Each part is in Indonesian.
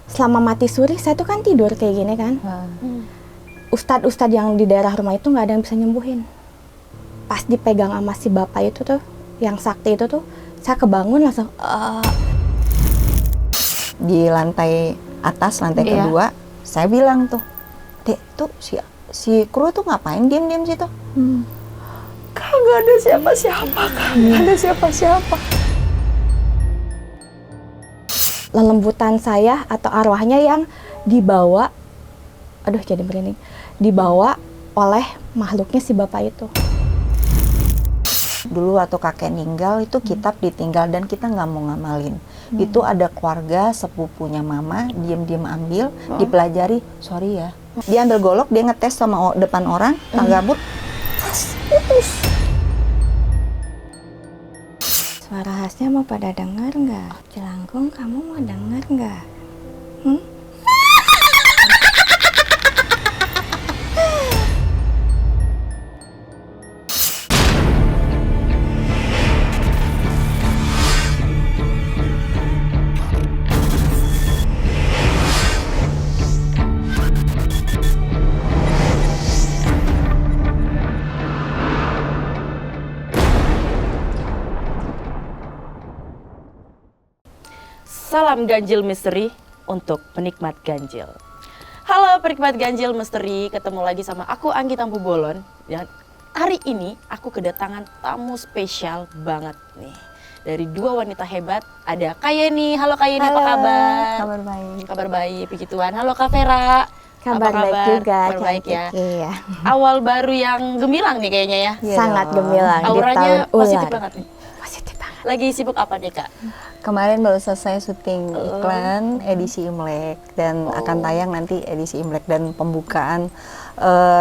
selama mati suri saya tuh kan tidur kayak gini kan. Ustadz yang di daerah rumah itu nggak ada yang bisa nyembuhin. Pas dipegang sama si bapak itu tuh, yang sakti itu tuh, saya kebangun langsung. Di lantai atas, lantai kedua, saya bilang tuh, Dek, tuh si kru tuh ngapain diem-diem situ? Kagak ada siapa-siapa, kagak ada siapa-siapa. Lelembutan saya atau arwahnya yang dibawa, aduh jadi merinding, dibawa oleh makhluknya si bapak itu. Dulu waktu kakek meninggal itu kitab ditinggal dan kita nggak mau ngamalin. Itu ada keluarga sepupunya mama diem-diem ambil, dipelajari, sorry ya. Dia ambil golok, dia ngetes sama depan orang, tanggabut, putus. Suara khasnya mau pada dengar nggak? Jelangkung, kamu mau dengar nggak? Salam ganjil misteri untuk penikmat ganjil. Halo penikmat ganjil misteri, ketemu lagi sama aku Anggi Tampu Bolon. Dan hari ini aku kedatangan tamu spesial banget nih. Dari dua wanita hebat, ada Kak Yeni. Halo Kak Yeni, apa kabar? Kabar baik. Kabar baik, puji Tuhan. Halo Kak Vera. Kabar baik juga, kabar baik ya. Iya. Awal baru yang gemilang nih kayaknya ya. Sangat gemilang di Auranya tahun positif ular. banget nih. Positif banget. Lagi sibuk apa nih Kak? Kemarin baru selesai syuting iklan edisi Imlek dan akan tayang nanti edisi Imlek dan pembukaan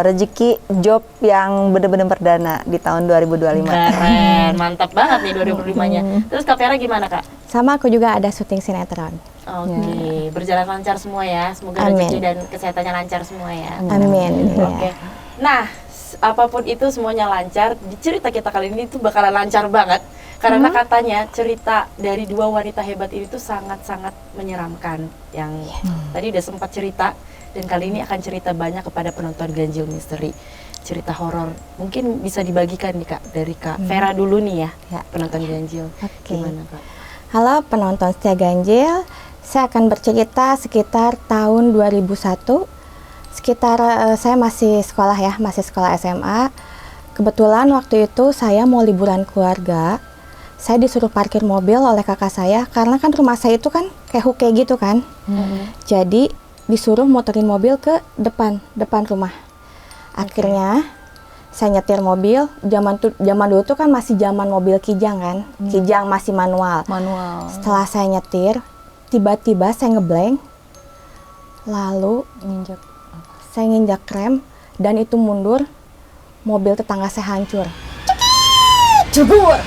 rezeki job yang benar-benar perdana di tahun 2025. Keren, mantap banget nih 2025-nya. Terus Kak Vera gimana Kak? Sama aku juga ada syuting sinetron. Oke, berjalan lancar semua ya. Semoga Amin. rezeki dan kesehatannya lancar semua ya. Amin. Oke. Nah, apapun itu semuanya lancar. Di cerita kita kali ini tuh bakalan lancar banget. Karena katanya cerita dari dua wanita hebat ini tuh sangat-sangat menyeramkan. Yang tadi udah sempat cerita dan kali ini akan cerita banyak kepada penonton Ganjil Misteri. Cerita horor. Mungkin bisa dibagikan nih Kak dari Kak Vera dulu nih ya, penonton Ganjil. Oke. Gimana Kak? Halo penonton setia Ganjil, saya akan bercerita sekitar tahun 2001. Sekitar saya masih sekolah ya, masih sekolah SMA. Kebetulan waktu itu saya mau liburan keluarga. Saya disuruh parkir mobil oleh kakak saya karena kan rumah saya itu kan kayak huke gitu kan. Jadi disuruh motorin mobil ke depan rumah. Akhirnya saya nyetir mobil. Zaman dulu tuh kan masih zaman mobil kijang kan. Kijang masih manual. Setelah saya nyetir, tiba-tiba saya ngeblank. Lalu saya nginjak rem dan itu mundur. Mobil tetangga saya hancur. Jebur.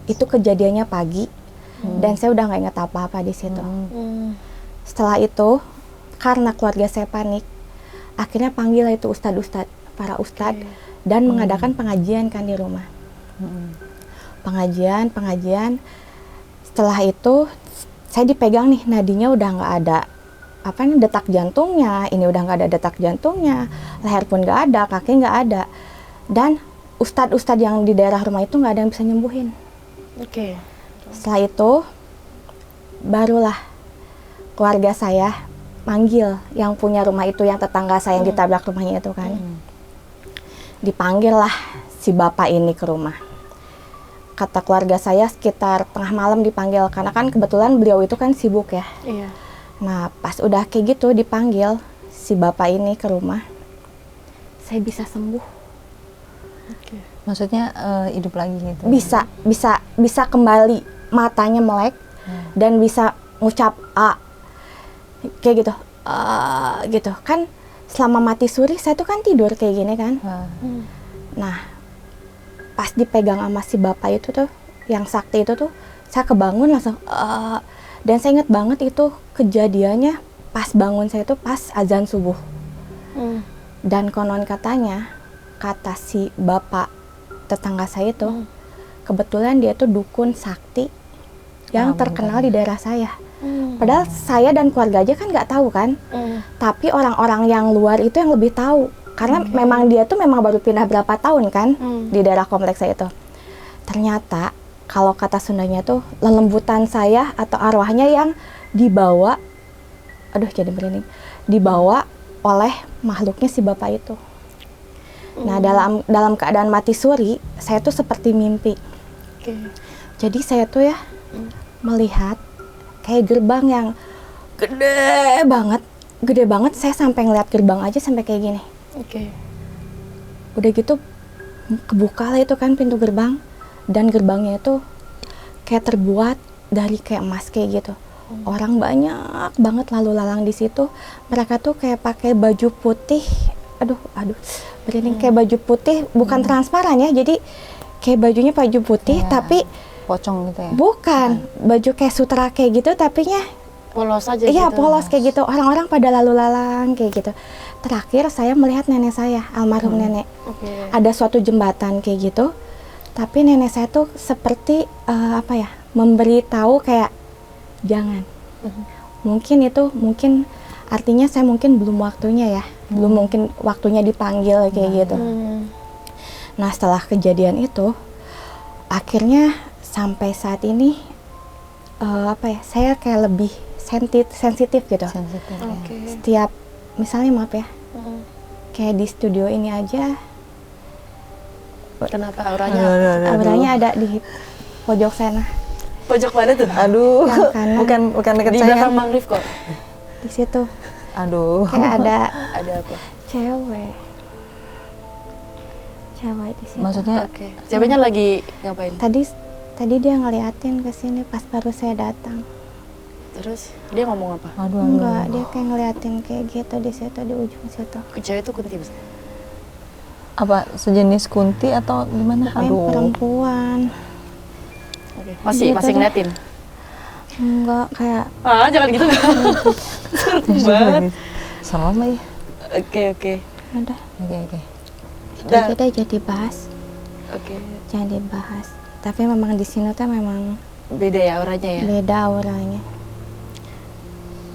Itu kejadiannya pagi dan saya udah nggak inget apa-apa di situ. Setelah itu karena keluarga saya panik, akhirnya panggil itu para ustadz dan mengadakan pengajian kan di rumah. Pengajian. Setelah itu saya dipegang nih, nadinya udah nggak ada detak jantungnya, ini udah nggak ada detak jantungnya, leher pun nggak ada, kaki nggak ada, dan ustadz yang di daerah rumah itu nggak ada yang bisa nyembuhin. Oke. Setelah itu barulah keluarga saya manggil yang punya rumah itu, yang tetangga saya yang ditabrak rumahnya itu kan. Dipanggil lah si bapak ini ke rumah. Kata keluarga saya sekitar tengah malam dipanggil karena kan kebetulan beliau itu kan sibuk ya. Iya. Nah pas udah kayak gitu dipanggil si bapak ini ke rumah, saya bisa sembuh. Maksudnya hidup lagi gitu? Bisa kembali, matanya melek dan bisa ngucap kayak gitu, gitu kan. Selama mati suri saya tuh kan tidur kayak gini kan. Nah pas dipegang sama si bapak itu tuh, yang sakti itu tuh, saya kebangun langsung. Dan saya inget banget itu kejadiannya pas bangun saya tuh pas azan subuh. Dan konon katanya, kata si bapak tetangga saya itu, kebetulan dia tuh dukun sakti yang terkenal di daerah saya. Padahal saya dan keluarga aja kan nggak tahu kan. Tapi orang-orang yang luar itu yang lebih tahu. Karena memang dia tuh memang baru pindah berapa tahun kan di daerah kompleks saya itu. Ternyata kalau kata Sundanya tuh lelembutan saya atau arwahnya yang dibawa, aduh jadi merinding, dibawa oleh makhluknya si bapak itu. Nah dalam keadaan mati suri, saya tuh seperti mimpi. Jadi saya tuh ya melihat kayak gerbang yang gede banget. Saya sampai ngeliat gerbang aja sampai kayak gini. Udah gitu kebuka lah itu kan pintu gerbang, dan gerbangnya itu kayak terbuat dari kayak emas kayak gitu. Orang banyak banget lalu lalang di situ. Mereka tuh kayak pakai baju putih. Aduh, berani kayak baju putih, bukan transparan ya. Jadi kayak bajunya baju putih, tapi pocong gitu ya? Bukan, baju kayak sutra kayak gitu, tapinya Polos aja iya, gitu. polos kayak gitu. Orang-orang pada lalu lalang kayak gitu. Terakhir saya melihat nenek saya, almarhum nenek. Ada suatu jembatan kayak gitu. Tapi nenek saya tuh seperti memberitahu kayak jangan. Mungkin artinya saya mungkin belum waktunya ya. Belum mungkin waktunya dipanggil kayak gitu. Nah, setelah kejadian itu akhirnya sampai saat ini saya kayak lebih sensitif gitu. Setiap misalnya maaf ya, kayak di studio ini aja. Kenapa auranya? Auranya ada di pojok sana. Pojok mana tuh? Aduh, Yang kanan. bukan dekat Di saya. belakang Bang Rif kok. Di situ Aduh. kayak ada Ada apa? cewek di situ. Maksudnya Ceweknya lagi ngapain? Tadi dia ngeliatin ke sini pas baru saya datang. Terus dia ngomong apa? aduh. Enggak, dia kayak ngeliatin kayak gitu di situ, di ujung situ. Cewek itu kunti Mas? Apa sejenis kunti atau gimana? Pokoknya Aduh. perempuan. Masih Gitu deh. ngeliatin? Enggak, kayak Jangan gitu. Serem banget. Serem lagi. Oke. udah. Oke. Jadi dibahas. Jangan dibahas. Tapi memang di sini tuh memang Beda ya auranya ya? beda auranya.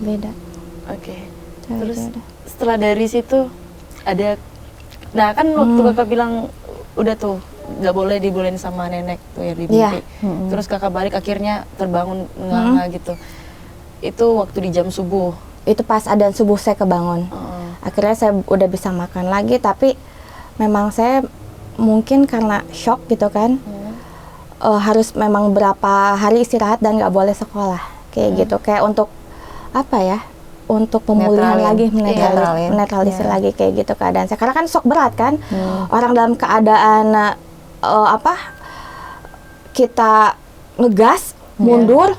Beda. Terus Beda. setelah dari situ ada, nah kan waktu kakak bilang udah tuh nggak boleh dibolehin sama nenek tuh ya di mimpi. Iya. Terus kakak balik akhirnya terbangun nganga gitu. Itu waktu di jam subuh. Itu pas adzan subuh saya kebangun. Akhirnya saya udah bisa makan lagi, tapi memang saya mungkin karena shock gitu kan. Harus memang berapa hari istirahat dan nggak boleh sekolah kayak gitu, kayak untuk untuk pemulihan lagi, menetralisir lagi kayak gitu keadaan saya, karena kan shock berat kan. Orang dalam keadaan kita ngegas mundur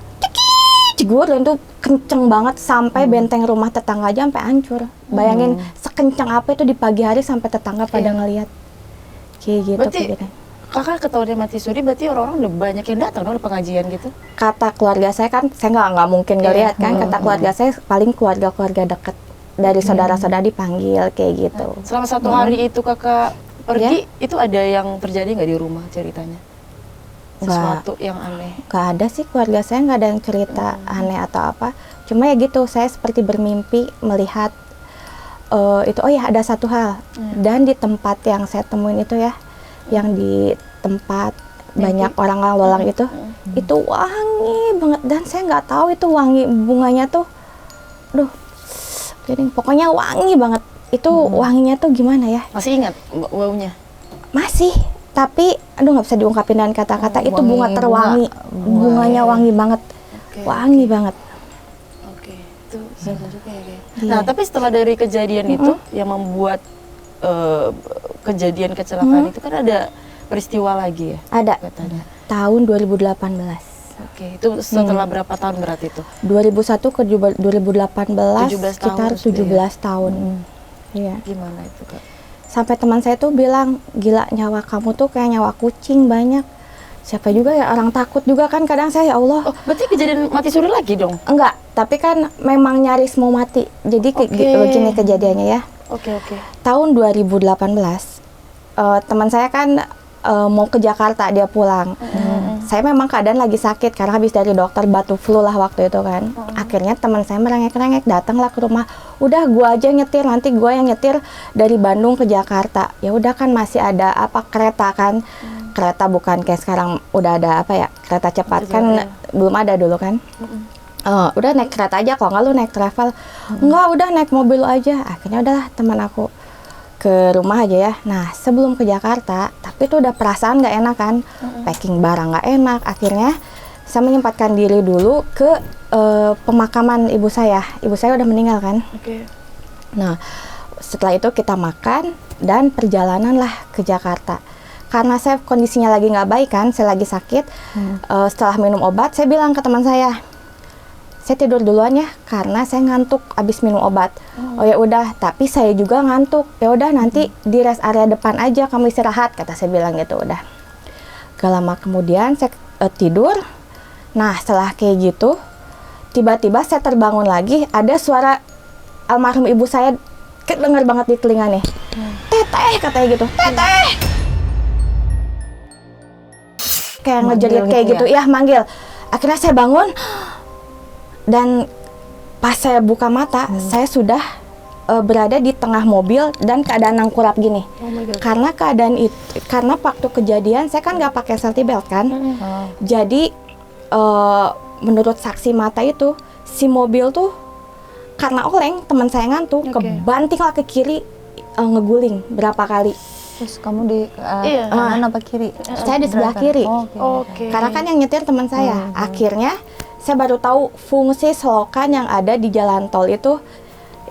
cegur dan itu kenceng banget sampai benteng rumah tetangga aja sampai hancur. Bayangin sekenceng apa itu di pagi hari sampai tetangga pada ngelihat kayak gitu. Berarti kakak ketahuan mati suri, berarti orang-orang udah banyak yang datang dong pengajian gitu? Kata keluarga saya kan, saya nggak mungkin nggak lihat kan. Kata keluarga saya paling keluarga dekat dari saudara-saudara dipanggil kayak gitu. Selama satu hari itu kakak pergi, itu ada yang terjadi nggak di rumah ceritanya? Sesuatu yang aneh? Nggak ada sih, keluarga saya nggak ada yang cerita aneh atau apa. Cuma ya gitu, saya seperti bermimpi melihat itu. Oh ya, ada satu hal. Dan di tempat yang saya temuin itu ya, yang di tempat banyak orang lalu itu wangi banget, dan saya nggak tahu itu wangi bunganya tuh, pokoknya wangi banget. Itu wanginya tuh gimana ya? Masih ingat baunya? Masih, tapi nggak bisa diungkapin dengan kata-kata. Itu bunga terwangi, bunganya wangi banget, wangi banget. Itu seru juga ya. Nah, tapi setelah dari kejadian itu yang membuat kejadian kecelakaan itu kan ada peristiwa lagi ya? Ada. Katanya. Tahun 2018. Itu setelah berapa tahun berarti itu? 2001 ke 2018 17 sekitar tahun 17 tahun. Iya. Gimana itu Kak? Sampai teman saya tuh bilang, gila nyawa kamu tuh kayak nyawa kucing banyak. Siapa juga ya, orang takut juga kan kadang saya, ya Allah. Oh, berarti kejadian mati suri lagi dong? Enggak, tapi kan memang nyaris mau mati. Jadi begini kejadiannya ya. Oke. Tahun 2018 teman saya kan mau ke Jakarta, dia pulang. Saya memang keadaan lagi sakit karena habis dari dokter batuk flu lah waktu itu kan. Akhirnya teman saya merengek-rengek datanglah ke rumah. Udah gua aja nyetir, nanti gua yang nyetir dari Bandung ke Jakarta. Ya udah kan masih ada kereta kan. Kereta bukan kayak sekarang udah ada kereta cepat kan belum ada dulu kan. Udah naik kereta aja, kalau nggak lu naik travel. Enggak, udah naik mobil aja. Akhirnya udahlah teman aku ke rumah aja ya. Nah sebelum ke Jakarta, tapi itu udah perasaan nggak enak kan, packing barang nggak enak. Akhirnya saya menyempatkan diri dulu ke pemakaman ibu saya. Ibu saya udah meninggal kan. Nah setelah itu kita makan dan perjalanan lah ke Jakarta. Karena saya kondisinya lagi nggak baik kan, saya lagi sakit. Setelah minum obat, saya bilang ke teman saya tidur duluan ya karena saya ngantuk abis minum obat. Oh ya udah, tapi saya juga ngantuk. Ya udah nanti di rest area depan aja kamu istirahat, kata saya bilang gitu. Udah. Gak lama kemudian saya tidur. Nah setelah kayak gitu, tiba-tiba saya terbangun lagi, ada suara almarhum ibu saya kedengar banget di telinga nih. Teteh katanya gitu, teteh. Kayak ngejerit kayak gitu ya, manggil. Akhirnya saya bangun. Dan pas saya buka mata, saya sudah berada di tengah mobil dan keadaan nangkurap gini. Karena keadaan itu, karena waktu kejadian saya kan nggak pakai safety belt kan. Jadi menurut saksi mata itu, si mobil tuh karena oleng, teman saya ngantuk, kebanting lah ke kiri, ngeguling berapa kali. Terus kamu di kanan apa kiri? Saya di sebelah kiri. Karena kan yang nyetir teman saya. Akhirnya saya baru tahu fungsi selokan yang ada di jalan tol itu.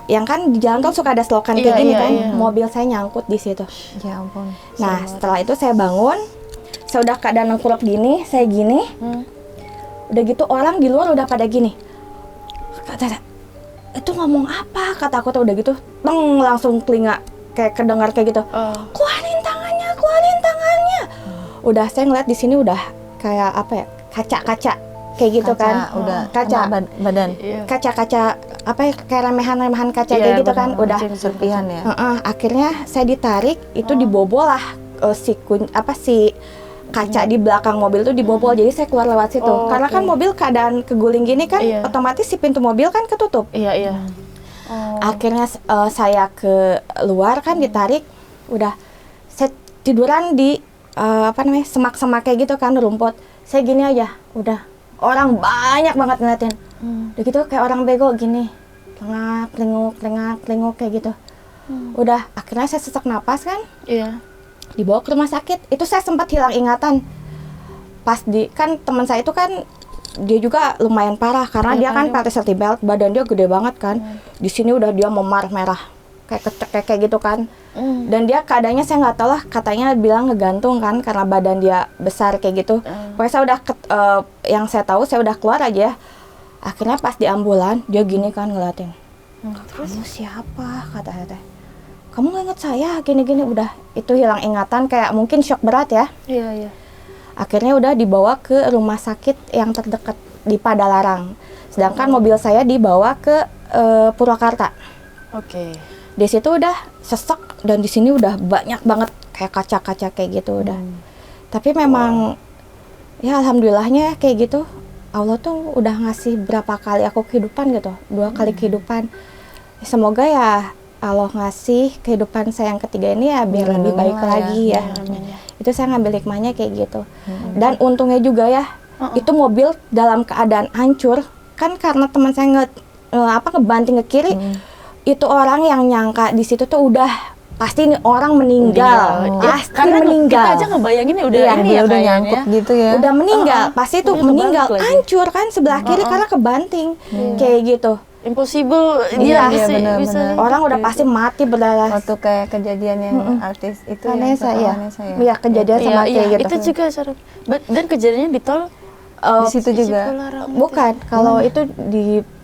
Yang kan di jalan tol suka ada selokan kayak gini kan. Mobil saya nyangkut di situ. Ya ampun. Nah setelah itu saya bangun, saya udah keadaan nengkurap gini, saya gini. Udah gitu orang di luar udah pada gini. Kata itu ngomong apa? Kata aku tuh udah gitu, langsung telinga kayak kedengar kayak gitu. Keluarin tangannya, keluarin tangannya. Udah saya ngeliat di sini udah kayak kaca-kaca kayak gitu kan. Udah kaca badan. Kaca-kaca kayak remehan-remehan kaca kayak gitu kan. Udah serpihan ya. Akhirnya saya ditarik, itu dibobol lah si kaca di belakang mobil tuh dibobol. Jadi saya keluar lewat situ. Karena kan mobil keadaan keguling gini kan, otomatis si pintu mobil kan ketutup. Akhirnya saya ke luar kan ditarik, udah saya tiduran di semak-semak kayak gitu kan, rumput. Saya gini aja, udah orang banyak banget ngeliatin. Udah gitu kayak orang bego gini, telinguk kayak gitu. Udah akhirnya saya sesak napas kan, dibawa ke rumah sakit. Itu saya sempat hilang ingatan. Pas kan teman saya itu kan dia juga lumayan parah karena dia kan pakai safety belt, badan dia gede banget kan. Di sini udah dia memar merah kayak gitu kan. Dan dia keadaannya saya nggak tahu lah, katanya bilang ngegantung kan karena badan dia besar kayak gitu. Pokoknya saya udah yang saya tahu saya udah keluar aja. Akhirnya pas di ambulan dia gini kan ngeliatin. Kamu siapa? Kata saya. Kamu nggak inget saya? Gini-gini udah itu hilang ingatan, kayak mungkin shock berat ya. Akhirnya udah dibawa ke rumah sakit yang terdekat di Padalarang. Sedangkan mobil saya dibawa ke Purwakarta. Di situ udah sesek dan di sini udah banyak banget kayak kaca-kaca kayak gitu udah. Tapi memang ya alhamdulillahnya kayak gitu. Allah tuh udah ngasih berapa kali aku kehidupan gitu, 2 kali kehidupan. Semoga ya Allah ngasih kehidupan saya yang ketiga ini ya biar lebih baik lagi ya. Itu saya ngambil hikmahnya kayak gitu. Dan untungnya juga ya, itu mobil dalam keadaan hancur kan karena teman saya ngebanting ke kiri. Itu orang yang nyangka di situ tuh udah pasti ini orang meninggal. Pasti karena meninggal. Kita aja ngebayangin udah ini ya udah kayaknya. nyangkut gitu ya. Udah meninggal, pasti itu meninggal, hancur kan sebelah kiri karena kebanting. Kayak gitu. Impossible Iya, bisa. Orang udah pasti mati berdarah. Waktu kayak kejadian yang artis itu Vanessa ya. Vanessa ya. Iya, kejadian sama kayak gitu. Itu juga dan kejadiannya di tol di situ juga. Bukan, kalau itu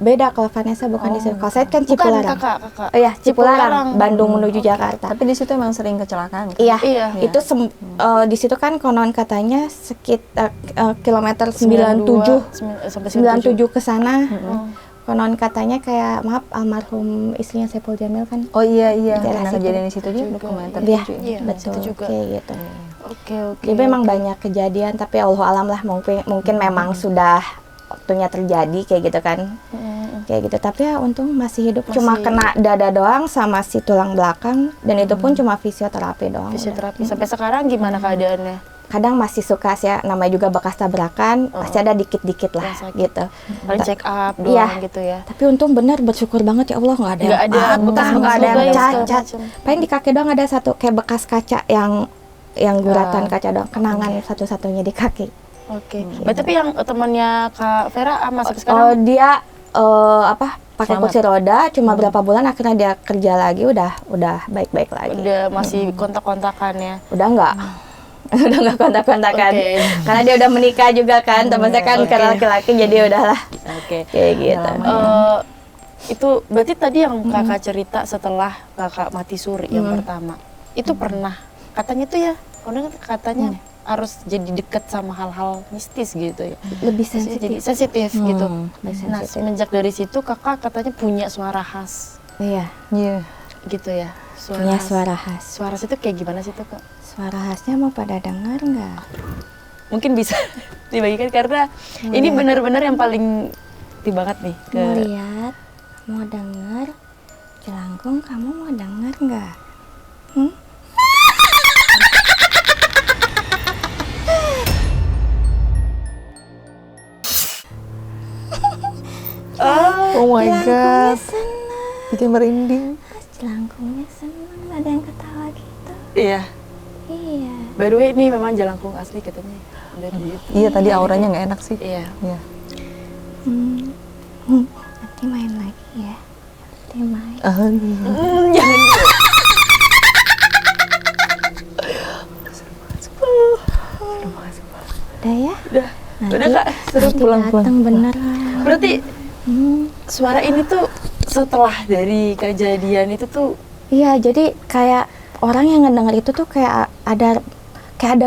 beda, kalau Vanessa bukan di situ. Kalau saya kan Cipularang. Kakak. Iya, Cipularang, Bandung menuju Jakarta. Tapi di situ emang sering kecelakaan. Iya. Iya. Itu di situ kan konon katanya sekitar kilometer 97 sampai 97 ke sana. Konon katanya kayak maaf almarhum istrinya Saipul Jamil kan. Oh iya Daerah karena situ. kejadian di situ juga dokumenter Iya, itu juga. Iya, betul. situ juga. Kayak gitu. Oke. Jadi memang banyak kejadian, tapi Allah alam lah mungkin memang sudah waktunya terjadi kayak gitu kan. Kayak gitu, tapi ya untung masih hidup. Cuma Masih. kena dada doang sama si tulang belakang, dan itu pun cuma fisioterapi doang. Fisioterapi sampai sekarang gimana keadaannya? Kadang masih suka sih ya, namanya juga bekas tabrakan, pasti ada dikit-dikit lah Yang sakit. gitu. Paling check up doang Iya. gitu ya. Tapi untung bener bersyukur banget ya Allah nggak ada Nggak ada bekas-bekas nggak ada yang luka ya, segala cacat. macam. Paling di kaki doang ada satu kayak bekas kaca yang guratan Ah. kaca doang, kenangan satu-satunya di kaki. Oke. Berarti tapi yang temannya Kak Vera sampai Oh, sekarang dia pakai Selamat. kursi roda cuma berapa bulan, akhirnya dia kerja lagi udah baik-baik lagi. udah masih kontak-kontakan ya. Udah enggak. Udah enggak kontak-kontakan. Oke. Karena dia udah menikah juga kan, teman saya kan Oke. karena laki-laki jadi udahlah Oke. kayak gitu. Itu berarti tadi yang kakak cerita setelah kakak mati suri yang pertama itu pernah katanya tuh ya, katanya harus jadi deket sama hal-hal mistis gitu ya. Lebih Jadi sensitif. sensitif gitu. lebih Nah sensitif. semenjak dari situ kakak katanya punya suara khas Iya, Iya. gitu ya. punya suara khas. Suara itu kayak gimana sih tuh kak? Suara khasnya mau pada dengar nggak? Mungkin bisa dibagikan karena ini benar-benar yang paling banget nih ke Mau lihat, mau dengar, Jelangkung kamu mau dengar nggak? Oh my Jelangkungnya god. senang, Bikin merinding. Jelangkungnya senang, ada yang ketawa gitu. iya. Iya. By the way ini memang Jelangkung asli katanya dari YouTube. Iya tadi auranya nggak enak sih. Iya. Iya. Nanti main lagi ya. Nanti main. Jangan gitu. Udah ya? Udah kak, seru. Nanti pulang. datang bener. Berarti Hmm. suara ini tuh setelah dari kejadian itu tuh Iya, jadi kayak orang yang ngedenger itu tuh kayak ada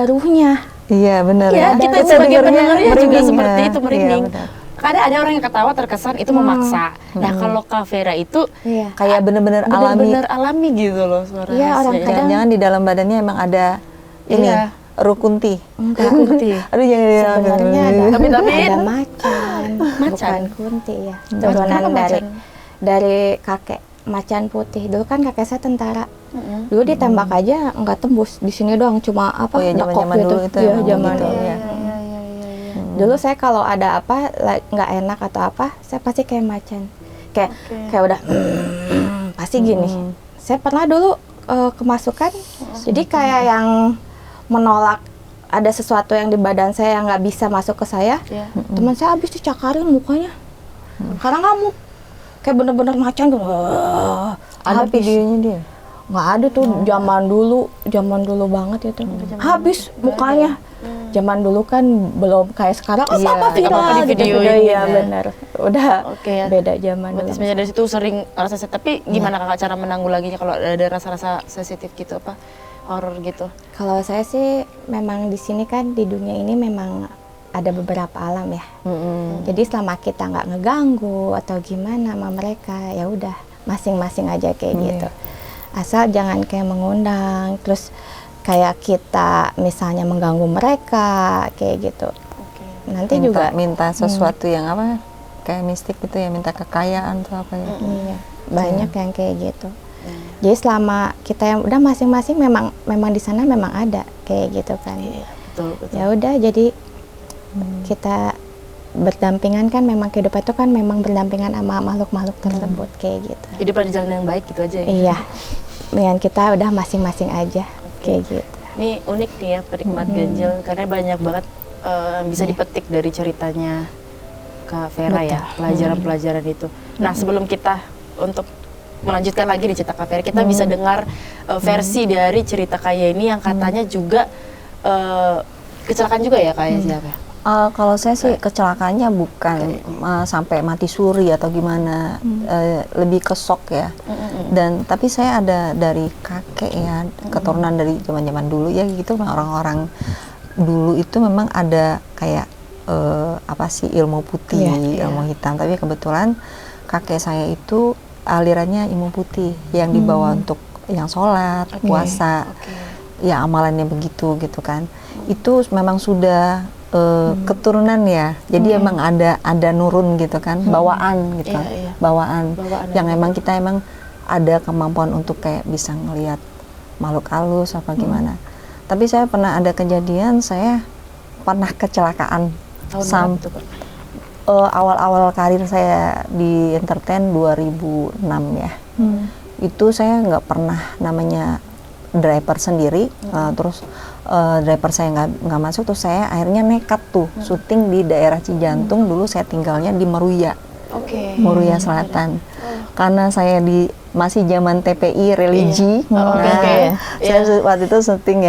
ruhnya. Iya benar. ya kita Kita sebagai dengernya pendengarnya juga merinding, seperti ya. itu merinding. Iya, benar. Kadang ada orang yang ketawa terkesan itu memaksa. Nah kalau Kak Vera itu Iya. Kayak bener-bener alami. benar-benar alami gitu loh suara Iya, khasnya. orang kadang- Jangan di dalam badannya emang ada ini Iya. rukunti. Enggak. Kunti. Aduh jangan Sebenarnya ada Tapi- ada macan, Macan? bukan kunti ya. Kenapa Turunan macan? dari kakek macan putih. Dulu kan kakek saya tentara. Mm-mm. Dulu ditembak aja nggak tembus, di sini doang cuma apa? Oh iya, nekok zaman-zaman gitu. dulu itu Iya, emang zaman gitu, dulu. ya. Iya. Dulu saya kalau ada apa nggak enak atau apa, saya pasti kayak macan. Kayak Oke. kayak udah pasti gini. Saya pernah dulu kemasukan, jadi kayak yang menolak ada sesuatu yang di badan saya yang nggak bisa masuk ke saya. Iya. Teman saya habis dicakarin mukanya. Karena ngamuk. Kayak bener-bener macan tuh. Ada Habis. videonya dia. Nggak ada tuh zaman dulu banget itu. Habis mukanya. Zaman dulu kan belum kayak sekarang. Oh, Iya, apa nggak apa-apa viral di gitu. videoin Iya gitu. benar. Udah Oke ya. beda zaman Berarti dulu. sebenarnya dari situ sering rasa sensitif. Tapi gimana kakak cara menanggulanginya kalau ada rasa-rasa sensitif gitu apa horor gitu? Kalau saya sih memang di sini kan di dunia ini memang ada beberapa alam ya. Jadi selama kita nggak ngeganggu atau gimana sama mereka, ya udah masing-masing aja kayak gitu. Asal jangan kayak mengundang, terus kayak kita misalnya mengganggu mereka kayak gitu. Oke. Nanti juga minta sesuatu yang apa? Kayak mistik gitu ya, minta kekayaan atau apa ya. iya, banyak yang kayak gitu. Jadi selama kita yang udah masing-masing memang di sana memang ada kayak gitu kan. Iya, betul. Ya udah jadi kita berdampingan kan, memang kehidupan itu kan memang berdampingan sama makhluk-makhluk tersebut kayak gitu. Hidup di jalan yang baik gitu aja ya. Iya, dengan kita udah masing-masing aja kayak gitu. Ini unik nih ya penikmat ganjil karena banyak banget bisa dipetik dari ceritanya Kak Vera ya, pelajaran-pelajaran itu. Nah sebelum kita untuk melanjutkan lagi di cerita Kak Vera, kita bisa dengar versi dari cerita Kaya ini yang katanya juga kecelakaan juga ya Kak siapa? Kalau saya sih kecelakaannya bukan sampai mati suri atau gimana, lebih ke shock ya. Dan tapi saya ada dari kakek ya, keturunan dari zaman-zaman dulu ya gitu. Orang-orang dulu itu memang ada kayak apa sih ilmu putih, ilmu hitam. Tapi kebetulan kakek saya itu alirannya Imam Putih yang dibawa untuk yang sholat, puasa, ya amalannya begitu gitu kan. Itu memang sudah keturunan ya, jadi emang ada nurun gitu kan, bawaan gitu, bawaan yang emang kita emang ada kemampuan untuk kayak bisa ngelihat makhluk halus apa gimana. Tapi saya pernah ada kejadian, saya pernah kecelakaan awal-awal karir saya di entertain 2006 ya. Itu saya nggak pernah namanya driver sendiri, terus driver saya nggak masuk, terus saya akhirnya nekat tuh syuting di daerah Cijantung. Dulu saya tinggalnya di Meruya, Meruya Selatan. Karena saya masih zaman TPI religi, saya waktu itu syuting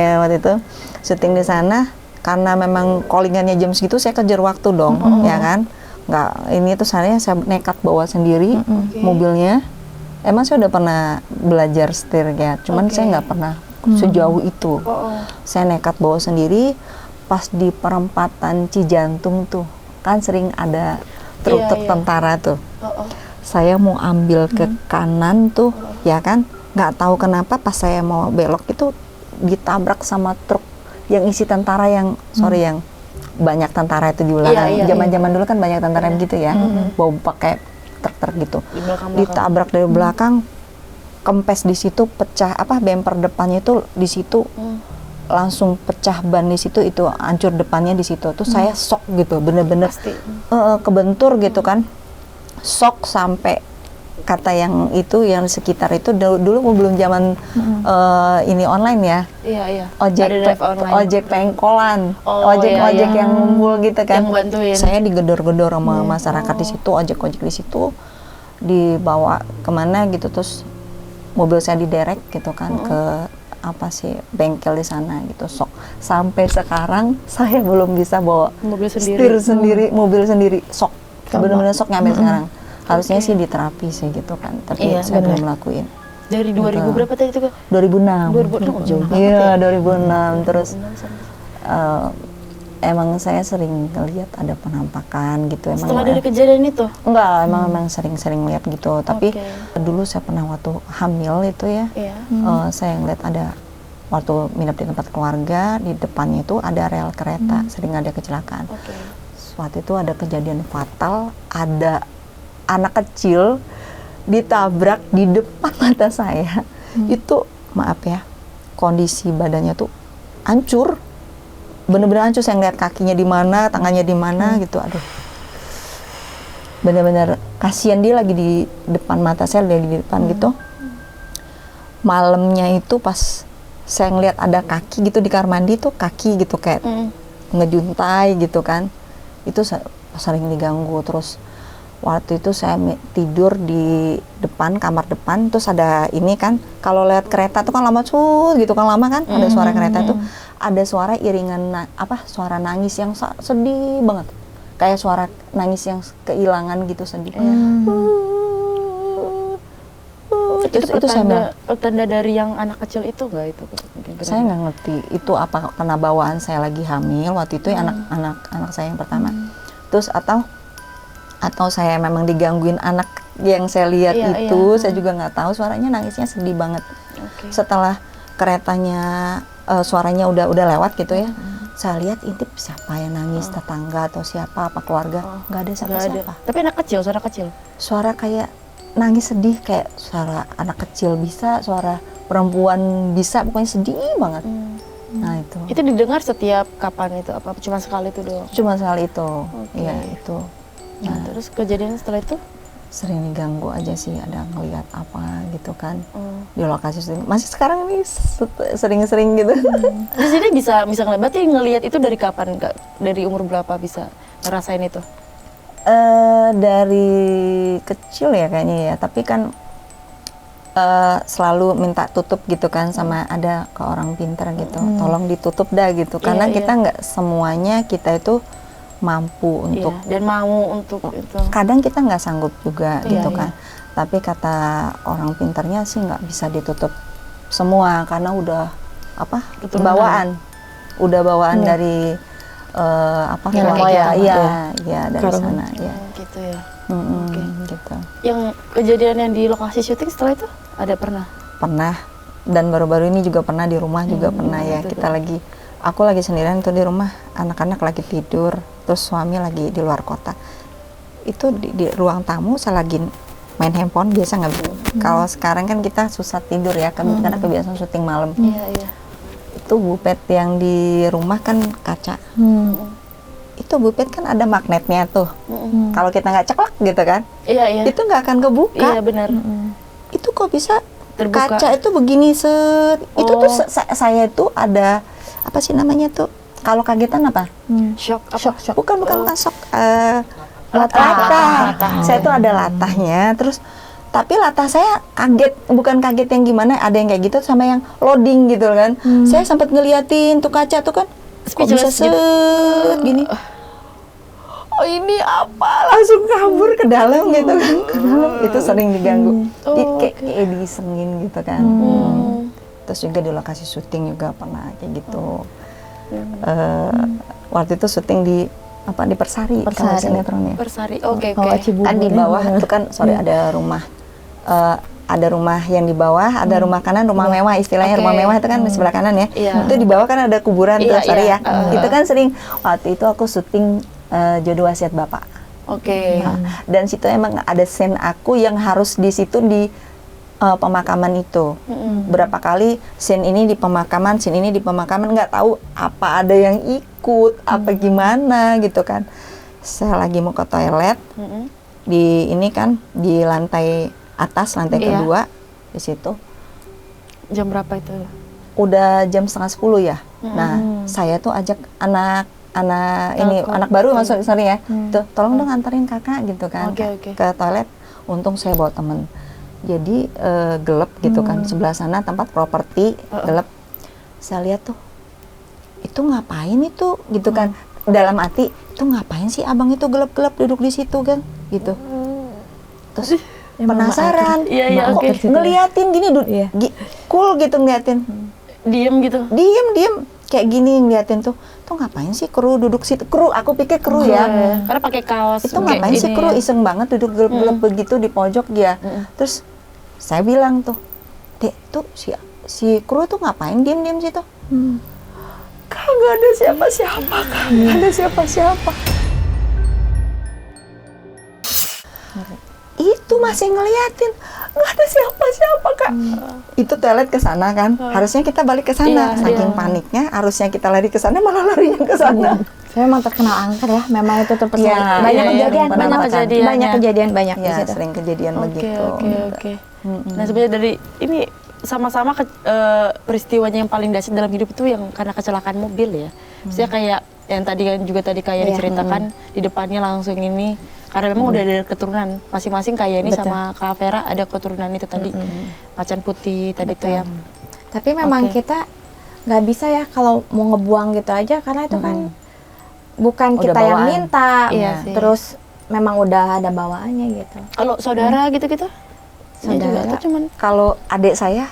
syuting di sana. Karena memang callingannya jam segitu, saya kejar waktu dong, ya kan? Nggak, ini tuh saya nekat bawa sendiri mobilnya. Emang saya udah pernah belajar setir ya, cuman saya nggak pernah sejauh itu. Saya nekat bawa sendiri, pas di perempatan Cijantung tuh, kan sering ada truk-truk tentara tuh. Saya mau ambil ke kanan tuh, ya kan? Nggak tahu kenapa pas saya mau belok itu ditabrak sama truk yang isi tentara yang, yang banyak tentara itu di belakang. Zaman-zaman dulu kan banyak tentara gitu ya, bawa pakai truk gitu, ditabrak dari belakang, kempes di situ, pecah bemper depannya itu di situ, langsung pecah ban di situ, itu hancur depannya di situ. Tuh saya shock gitu, bener-bener kebentur gitu kan, shock sampai kata yang itu yang sekitar itu dulu belum zaman ini online ya, ojek pengkolan, ojek yang ngumpul gitu kan, saya digedor-gedor sama masyarakat di situ, ojek di situ dibawa kemana gitu, terus mobil saya diderek gitu kan ke bengkel di sana gitu. Sok sampai sekarang saya belum bisa bawa mobil sendiri, sok benar-benar sok ngambil sekarang. Harusnya sih diterapi sih gitu kan, tapi saya belum lakuin. Dari 2000 berapa tadi itu? 2006. Iya, 2006. Terus emang saya sering ngeliat ada penampakan gitu. Setelah dari kejadian itu? Enggak, emang sering lihat gitu. Tapi dulu saya pernah waktu hamil itu ya, saya ngeliat ada waktu nginep di tempat keluarga, di depannya itu ada rel kereta, sering ada kecelakaan. Waktu itu ada kejadian fatal, ada anak kecil ditabrak di depan mata saya. Itu maaf ya, kondisi badannya tuh hancur, bener-bener hancur. Saya ngeliat kakinya di mana, tangannya di mana gitu. Aduh, bener-bener kasihan, dia lagi di depan mata saya, lagi di depan gitu. Malamnya itu pas saya ngeliat ada kaki gitu di kamar mandi tuh, kaki gitu kayak ngejuntai gitu kan, itu sering diganggu. Terus waktu itu saya tidur di depan, kamar depan, terus ada ini kan, kalau lewat kereta tuh kan lama gitu kan, lama kan, ada suara kereta tuh, ada suara iringan suara nangis yang sedih banget, kayak suara nangis yang kehilangan gitu, sedih. Itu saya pertanda dari yang anak kecil itu nggak itu? Saya nggak ngerti itu apa karena bawaan saya lagi hamil waktu itu ya, anak saya yang pertama. Terus atau saya memang digangguin anak yang saya lihat itu, saya juga nggak tahu. Suaranya nangisnya sedih banget. Setelah keretanya suaranya udah lewat gitu ya, saya lihat intip siapa yang nangis, tetangga atau siapa, apa keluarga, nggak ada siapa-siapa. Tapi suara kecil, suara kayak nangis sedih, kayak suara anak kecil bisa, suara perempuan bisa, pokoknya sedih banget. Nah itu didengar setiap kapan itu, apa cuma sekali itu doang? Cuma sekali itu, iya itu. Nah, terus kejadian setelah itu? Sering diganggu aja sih, ada ngeliat apa gitu kan, di lokasi sering. Masih sekarang ini sering-sering gitu. Di sini bisa ngeliat, berarti ngeliat itu dari kapan, Kak? Dari umur berapa bisa ngerasain itu? Dari kecil ya kayaknya ya, tapi kan selalu minta tutup gitu kan, sama ada ke orang pintar gitu, tolong ditutup dah gitu, karena kita nggak semuanya kita itu mampu untuk dan mau untuk itu. Kadang kita nggak sanggup juga gitu kan. Tapi kata orang pintarnya sih nggak bisa ditutup semua, karena udah bawaan dari apa Nenek keluarga. moyang, Iya, ya. iya dari Karung. sana ya. Gitu ya. Mm-mm, Oke. gitu. Yang kejadian yang di lokasi syuting setelah itu ada pernah? Pernah, dan baru-baru ini juga pernah di rumah juga pernah ya. itu Kita lagi, aku lagi sendirian tuh di rumah, anak-anak lagi tidur, terus suami lagi di luar kota. Itu di ruang tamu saya lagi main handphone, biasa nggak bisa. Kalau sekarang kan kita susah tidur ya, karena kebiasaan syuting malam. Iya, iya. Itu bupet yang di rumah kan kaca. Itu bupet kan ada magnetnya tuh. Kalau kita nggak ceklek gitu kan, Iya, iya. itu nggak akan kebuka. Iya, benar. Itu kok bisa Terbuka. kaca itu begini set. Itu tuh Oh. saya itu ada apa sih namanya tuh? Kalau kagetan apa? Shock apa? Bukan bukan shock. Latah. Saya tuh ada latahnya. Terus tapi latah saya kaget, bukan kaget yang gimana, ada yang kayak gitu sama yang loading gitu kan. Saya sempat ngeliatin tuh kaca tuh kan, kok bisa Speechless gitu. set gini. Oh ini apa? Langsung kabur ke dalam gitu kan. Ke dalam. Itu sering diganggu. Oh, Kayak disengin gitu kan. Terus juga di lokasi syuting juga pernah kayak gitu. Waktu itu syuting di apa di Persari, kalau Persari. sinetron ya. Persari. Oke, Oh, oke. Cibubur. Kan di bawah itu kan ada rumah. Ada rumah yang di bawah, ada rumah kanan, rumah mewah istilahnya. Oke. Rumah mewah itu kan di sebelah kanan ya. Iya. Itu di bawah kan ada kuburan tuh, Iya, sorry iya. ya. Itu kan sering waktu itu aku syuting Jodoh Wasiat Bapak. Oke. Nah, dan situ emang ada scene aku yang harus di situ di pemakaman itu. Berapa kali scene ini di pemakaman, scene ini di pemakaman, nggak tahu apa ada yang ikut, apa gimana gitu kan. Saya lagi mau ke toilet, di ini kan di lantai atas, lantai Iya. kedua di situ. Jam berapa itu? Udah jam 9:30 ya. Nah, saya tuh ajak anak ini anak baru masuk sorry ya. Tuh, tolong dong antarin kakak gitu kan Oke, oke. ke toilet. Untung saya bawa temen. Jadi gelap gitu kan. Sebelah sana tempat properti gelap. Saya lihat tuh, itu ngapain itu gitu kan. Dalam hati, itu ngapain sih abang itu gelap-gelap duduk di situ kan gitu. Terus penasaran, Iya, iya, kok oke. ngeliatin gini Iya. cool gitu ngeliatin. Diem gitu. Diem kayak gini ngeliatin tuh ngapain sih kru duduk situ, kru aku pikir kru ya. Karena pakai kaos. Itu kayak ngapain sih ini kru ya. iseng banget duduk gelap-gelap begitu di pojok dia. Terus saya bilang tuh, Dek tuh si kru tuh ngapain diem situ? Kagak ada siapa-siapa, kagak ada siapa-siapa. Itu masih ngeliatin, nggak ada siapa-siapa kak. Itu toilet ke sana kan, harusnya kita balik ke sana. Iya, Saking iya. paniknya, harusnya kita lari ke sana, malah larinya ke sana. Saya memang terkenal angker ya, memang itu terpesan. Iya, banyak iya, kejadian, iya, banyak penampakan. banyak kejadian banyak di Ya, situ. sering kejadian Oke, begitu. oke. Nah, sebenarnya dari ini sama-sama peristiwanya yang paling dahsyat dalam hidup itu yang karena kecelakaan mobil ya. Maksudnya kayak yang tadi kan juga tadi kayak Iya. diceritakan di depannya langsung ini karena memang udah ada keturunan masing-masing kayak ini Betul. sama Kak Vera ada keturunan itu tadi macan putih tadi tuh ya. Tapi memang Oke. kita nggak bisa ya kalau mau ngebuang gitu aja, karena itu kan bukan Udah kita yang bawaan. minta, Iya sih. terus memang udah ada bawaannya gitu. Kalau saudara gitu-gitu? Dia juga Saudara. atau cuman Kalau adik saya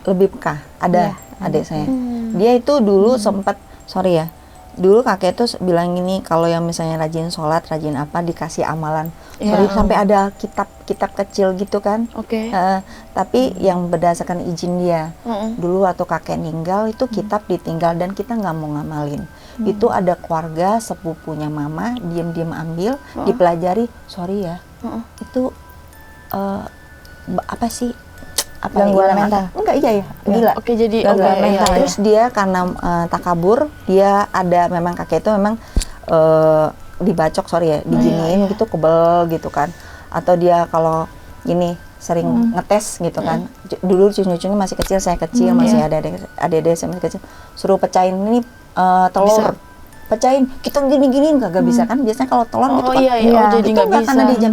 lebih peka, ada adik saya. Dia itu dulu sempat, sorry ya, dulu kakek tuh bilang gini, kalau yang misalnya rajin sholat, rajin apa, dikasih amalan. Iya. Sorry, sampai ada kitab kecil gitu kan. oke. Tapi yang berdasarkan izin dia. Mm-mm. Dulu waktu kakek meninggal itu kitab ditinggal dan kita nggak mau ngamalin. Itu ada keluarga sepupunya mama, diam-diam ambil, dipelajari. Sorry ya, itu apa sih? Apa Gangguan ya, mental? Enggak, iya ya, gila. Oke, jadi Gangguan oke, mental iya, Terus dia karena takabur, dia ada memang kakek itu memang dibacok, sorry ya, diginiin gitu, kebel gitu kan. Atau dia kalau ini sering ngetes gitu kan. Dulu cucu-cucunya masih kecil, saya kecil, masih ada adik-adik saya masih kecil. Suruh pecahin ini telur. Bisa. Pecahin, kita gini-giniin kagak bisa kan. Biasanya kalau telur Oh, gitu kan. iya, iya. Oh, jadi itu nggak nggak karena bisa. dia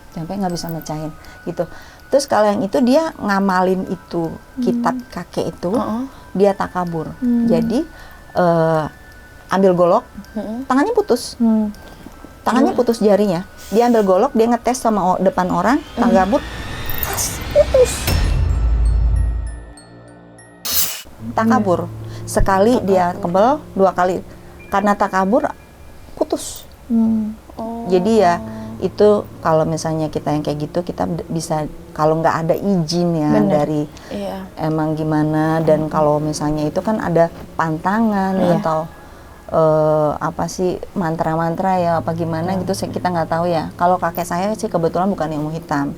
sampai nggak bisa mecahin gitu. Terus kalau yang itu dia ngamalin itu kitab kakek itu, dia takabur. Jadi ambil golok, tangannya putus. Tangannya putus jarinya. Dia ambil golok, dia ngetes sama depan orang, takabur, putus. Takabur. Sekali dia kebel, 2 kali karena takabur putus. Oh. Jadi ya itu kalau misalnya kita yang kayak gitu, kita bisa kalau nggak ada izin ya Bener. dari Iya. emang gimana, dan kalau misalnya itu kan ada pantangan Iya. atau apa sih, mantra-mantra ya apa gimana gitu, kita nggak tahu ya. Kalau kakek saya sih kebetulan bukan ilmu hitam,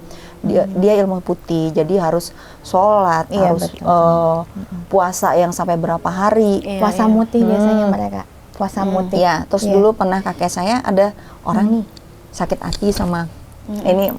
dia ilmu putih, jadi harus sholat, Iya, harus betul. puasa yang sampai berapa hari. Iya, Puasa iya. mutih biasanya mereka. Puasa mutih. Ya, terus Iya. dulu pernah kakek saya ada orang nih sakit hati sama ini,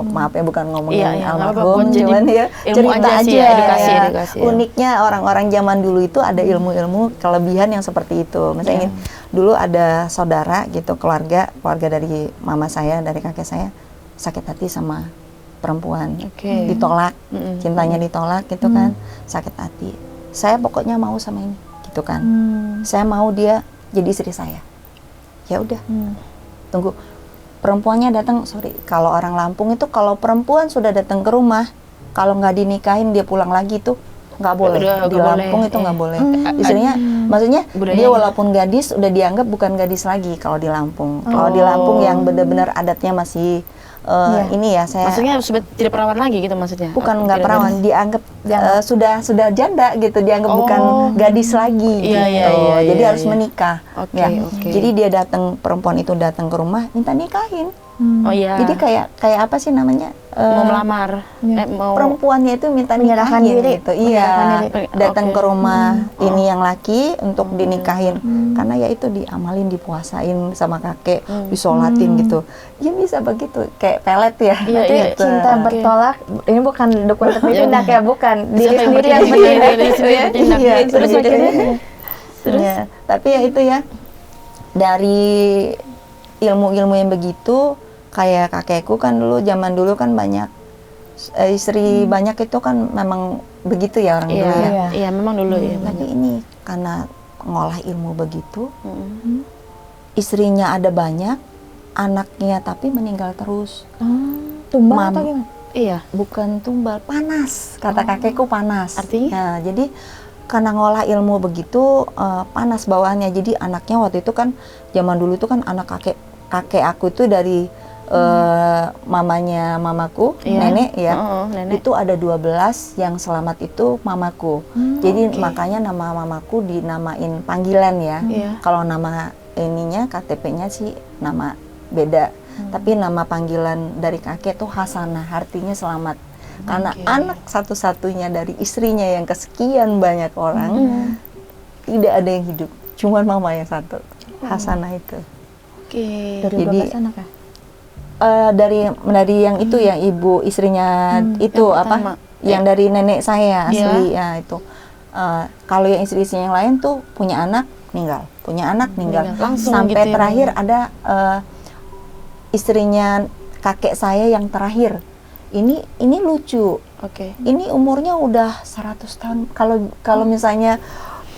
maaf ya bukan ngomongin Iya, iya, nggak apa-apa, almarhum, jadi cuman ya ilmu cerita aja aja, sih, edukasi, ya. edukasi, ya. Uniknya orang-orang zaman dulu itu ada ilmu-ilmu kelebihan yang seperti itu. Misalnya dulu ada saudara gitu, keluarga dari mama saya, dari kakek saya sakit hati sama perempuan, Oke. ditolak, cintanya ditolak gitu kan, sakit hati. Saya pokoknya mau sama ini gitu kan. Saya mau dia jadi istri saya. Ya udah. Tunggu, perempuannya datang. Sorry, kalau orang Lampung itu kalau perempuan sudah datang ke rumah, kalau nggak dinikahin dia pulang lagi tuh nggak boleh. Udah, Di nggak Lampung boleh, itu nggak iya. boleh. Istrinya, maksudnya Budaya dia gitu. walaupun gadis udah dianggap bukan gadis lagi kalau di Lampung. Kalau di Lampung yang benar-benar adatnya masih Iya. ini ya, saya Maksudnya sudah tidak perawan lagi gitu maksudnya? bukan nggak Tidak- perawan, dianggap sudah janda gitu, dianggap bukan gadis lagi Iya, gitu. iya, iya, Jadi iya, harus iya. menikah. Oke, Ya. oke. Jadi dia perempuan itu datang ke rumah minta nikahin. Oh iya. Jadi kayak apa sih namanya? mau melamar, mau Perempuannya itu minta Menyerahkan nikahin diri. gitu. Menyerahkan Iya. diri. Datang Oke. ke rumah ini yang laki untuk dinikahin. Karena ya itu diamalin, dipuasain sama kakek, disolatin gitu. Ya bisa begitu, kayak pelet ya. Iya, Berarti iya. cinta Oke. bertolak, ini bukan dukun tapi tindak ya, bukan. Diri Siapa yang sendiri yang bertindak? bertindak Diri gitu sendiri ya. bertindak. Iya, Terus jadi- akhirnya Ya, tapi ya itu ya, dari ilmu-ilmu yang begitu, kayak kakekku kan dulu, zaman dulu kan banyak istri banyak itu kan memang begitu ya orang Iya, dulu ya. Iya. iya memang dulu ya. Tapi ini karena ngolah ilmu begitu, Mm. istrinya ada banyak, anaknya tapi meninggal terus. tumbang Mam- atau gimana? Iya. Bukan tumbal, panas. Kata kakekku panas. Artinya? Nah, jadi karena ngolah ilmu begitu panas bawaannya. Jadi anaknya waktu itu kan zaman dulu itu kan anak kakek aku itu dari mamanya mamaku, Iya. nenek ya. Nenek. Itu ada 12 yang selamat itu mamaku. Jadi makanya nama mamaku dinamain panggilan ya. Iya. Kalau nama ininya KTP-nya sih nama beda. Tapi nama panggilan dari kakek tuh Hasanah, artinya selamat. Karena anak satu-satunya dari istrinya yang kesekian banyak orang tidak ada yang hidup, cuman mama yang satu, Hasanah itu. Oke. Dari Jadi, 12 anak ya? Dari yang itu ya, ibu istrinya itu yang apa? pertama. Yang dari nenek saya Iya. asli ya itu. Kalau yang istri-istrinya yang lain tuh punya anak meninggal, punya anak meninggal. Langsung Sampai gitu ya, terakhir Bang? ada istrinya kakek saya yang terakhir. Ini lucu. Oke. Ini umurnya udah 100 tahun. Kalau misalnya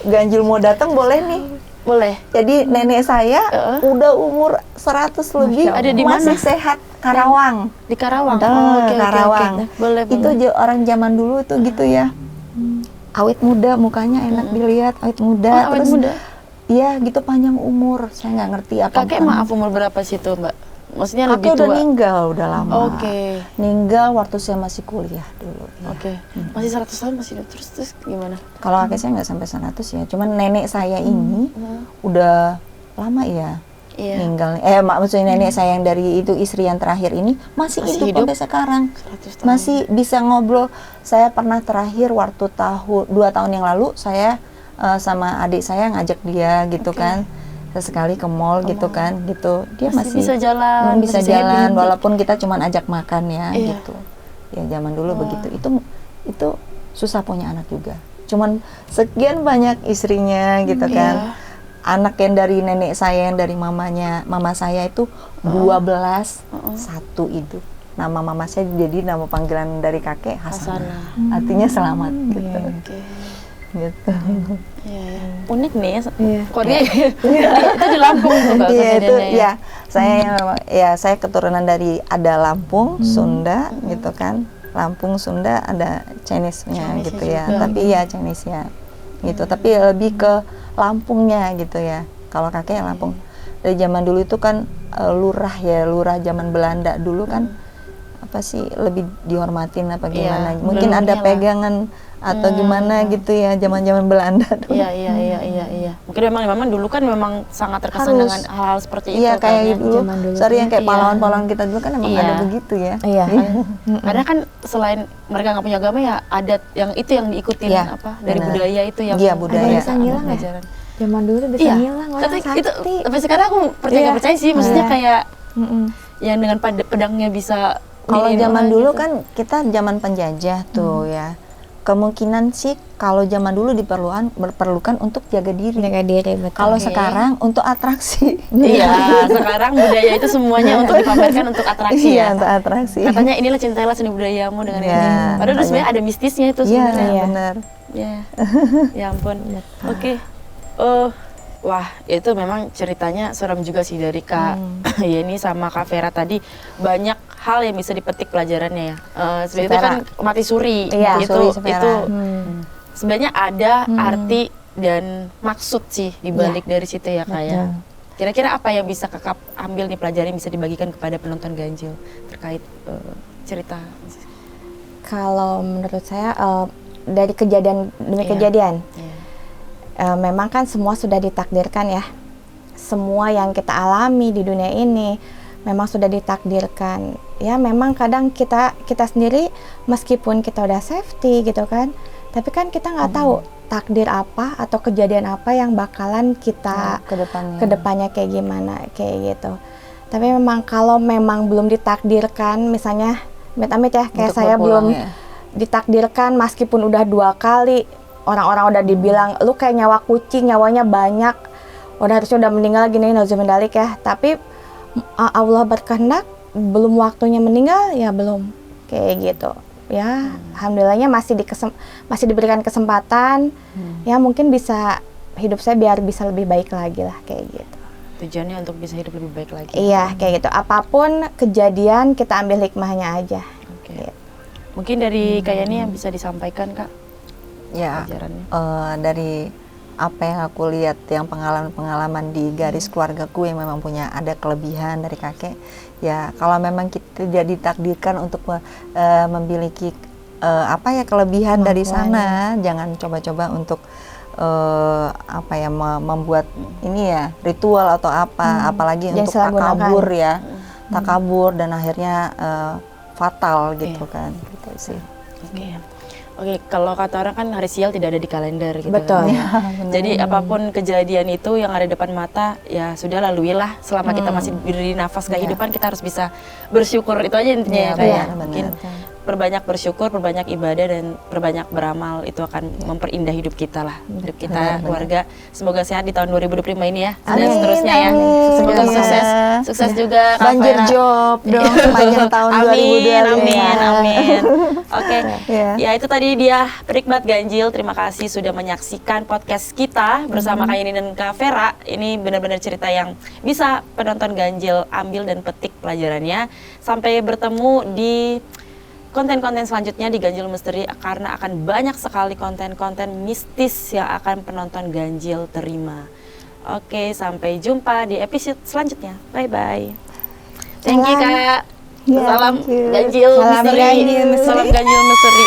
ganjil mau datang boleh nih. Boleh. Jadi nenek saya udah umur 100 lebih, Ada di masih mana? sehat. Karawang. Di Karawang. Oke, Karawang. Boleh. Itu orang zaman dulu tuh gitu ya. Awet muda, mukanya enak dilihat, awet muda. Awet Terus muda. iya gitu, panjang umur. Saya nggak ngerti apa. Kakek maaf umur berapa sih tuh, Mbak? Maksudnya lebih Kakek udah tua. meninggal, udah lama. Oke. Ninggal waktu saya masih kuliah dulu. Ya. Oke. Masih 100 tahun masih hidup. Terus gimana? Kalau kakek saya nggak sampai 100 ya. Cuman nenek saya ini udah lama ya Iya. meninggal. Maksudnya nenek saya yang dari itu istri yang terakhir ini masih Masih hidup hidup? sampai sekarang. 100 tahun. Masih bisa ngobrol. Saya pernah terakhir waktu 2 tahun yang lalu saya sama adik saya ngajak dia gitu kan. Sesekali ke mall gitu kan, gitu. Dia Masih masih bisa jalan, bisa masih jalan happy. walaupun kita cuman ajak makan ya Iya. gitu. Ya zaman dulu begitu. Itu susah punya anak juga. Cuman sekian banyak istrinya gitu kan. Anak yang dari nenek saya, yang dari mama saya itu 12, satu itu. Nama mama saya jadi nama panggilan dari kakek Hasanah. Artinya selamat gitu. Oke. Gitu. Iya, iya. Unik nih. Iya. Keluarga itu di Lampung tuh, Mbak, Iya itu kejadiannya ya. Saya keturunan dari ada Lampung, Sunda gitu kan. Lampung, Sunda ada Chinese-nya gitu ya. juga. Tapi ya Chinese ya. Gitu. Tapi lebih ke Lampungnya gitu ya. Kalau kakek Lampung. Dari zaman dulu itu kan lurah zaman Belanda dulu kan apa sih lebih dihormatin apa gimana? Iya, Mungkin ada leluhurnya lah. pegangan atau gimana gitu ya zaman Belanda dulu. Iya. Mungkin memang dulu kan memang sangat terkesan Harus. dengan hal seperti itu. Iya kan kayak ya. dulu, zaman dulu sorry yang kayak Iya. pahlawan-pahlawan kita dulu kan emang Iya. ada begitu ya. Iya. Karena kan selain mereka nggak punya agama ya adat yang itu yang diikutin Iya, apa dari benar. budaya itu yang Iya, budaya. Ada bisa ngilang ya? pelajaran. Zaman dulu bisa Iya. ngilang orang Tapi sakti. itu tapi sekarang aku percaya Iya. nggak percaya sih, maksudnya Iya. kayak Mm-mm. yang dengan pedangnya bisa Kalau diniin zaman orang dulu gitu. kan kita zaman penjajah tuh ya. Kemungkinan sih kalau zaman dulu diperlukan untuk jaga diri. Jaga diri betul. Kalau Oke. sekarang untuk atraksi. Iya, sekarang budaya itu semuanya untuk dipamerkan untuk atraksi Iya, ya. untuk atraksi. Katanya inilah cintailah seni budayamu dengan Iya, ini. Padahal makanya. sebenarnya ada mistisnya itu Iya, sebenarnya. Iya. benar. Ya, ya ampun. Oke. Wah, itu memang ceritanya serem juga sih dari Kak Yeni sama Kak Vera tadi. Banyak hal yang bisa dipetik pelajarannya ya. Sebenarnya itu Vera. kan mati suri. Iya, itu suri, Vera. itu Hmm. sebenarnya ada arti dan maksud sih di balik dari situ ya Kak ya. Betul. Kira-kira apa yang bisa Kakak ambil nih pelajaran yang bisa dibagikan kepada penonton ganjil terkait cerita? Kalau menurut saya dari kejadian demi Iya. kejadian, Iya. memang kan semua sudah ditakdirkan ya. Semua yang kita alami di dunia ini memang sudah ditakdirkan. Ya memang kadang kita sendiri meskipun kita udah safety gitu kan, tapi kan kita nggak tahu takdir apa atau kejadian apa yang bakalan kita Ke depannya. kedepannya kayak gimana kayak gitu. Tapi memang kalau memang belum ditakdirkan, misalnya amit-amit ya kayak Untuk saya berpulang belum ya. ditakdirkan meskipun udah 2 kali orang-orang udah dibilang lu kayak nyawa kucing, nyawanya banyak, harusnya udah meninggal gini nauzumindalik ya. Tapi Allah berkehendak belum waktunya meninggal ya belum kayak gitu. Ya, alhamdulillahnya masih diberikan kesempatan. Ya mungkin bisa hidup saya biar bisa lebih baik lagi lah kayak gitu. Tujuannya untuk bisa hidup lebih baik lagi. Iya, kayak gitu. Apapun kejadian kita ambil hikmahnya aja. Oke. Gitu. Mungkin dari Kak Yani yang bisa disampaikan Kak Ya, pelajarannya. dari apa yang aku lihat, yang pengalaman di garis keluargaku yang memang punya ada kelebihan dari kakek, ya kalau memang kita tidak ditakdirkan untuk memiliki kelebihan dari sana, jangan coba-coba untuk membuat ini ya ritual atau apalagi Jangan untuk salah gunakan. takabur ya, takabur dan akhirnya fatal gitu kan, gitu sih. Oke, kalau kata orang kan hari sial tidak ada di kalender gitu. Betul. kan. Jadi apapun kejadian itu yang ada depan mata, ya sudah laluilah. Selama kita masih diberi nafas kehidupan, kita harus bisa bersyukur. Itu aja intinya ya, Iya, kayak benar, mungkin perbanyak bersyukur, perbanyak ibadah dan perbanyak beramal, itu akan memperindah hidup kita lah, hidup kita, keluarga. Semoga sehat di tahun 2025 ini ya, dan Amin, seterusnya ya. amin. Semoga Iya. sukses juga Kak Banjir Vera. job dong sepanjang tahun 2020. Amin. Oke, Iya. ya itu tadi dia penikmat ganjil. Terima kasih sudah menyaksikan podcast kita bersama Kak Yeni dan Kak Vera. Ini benar-benar cerita yang bisa penonton ganjil ambil dan petik pelajarannya. Sampai bertemu di konten-konten selanjutnya di Ganjil Misteri, karena akan banyak sekali konten-konten mistis yang akan penonton ganjil terima. Oke, sampai jumpa di episode selanjutnya. Bye-bye. Thank you, Kak. Ya, Salam thank you. ganjil Salam misteri. ganjil misteri. Salam ganjil misteri.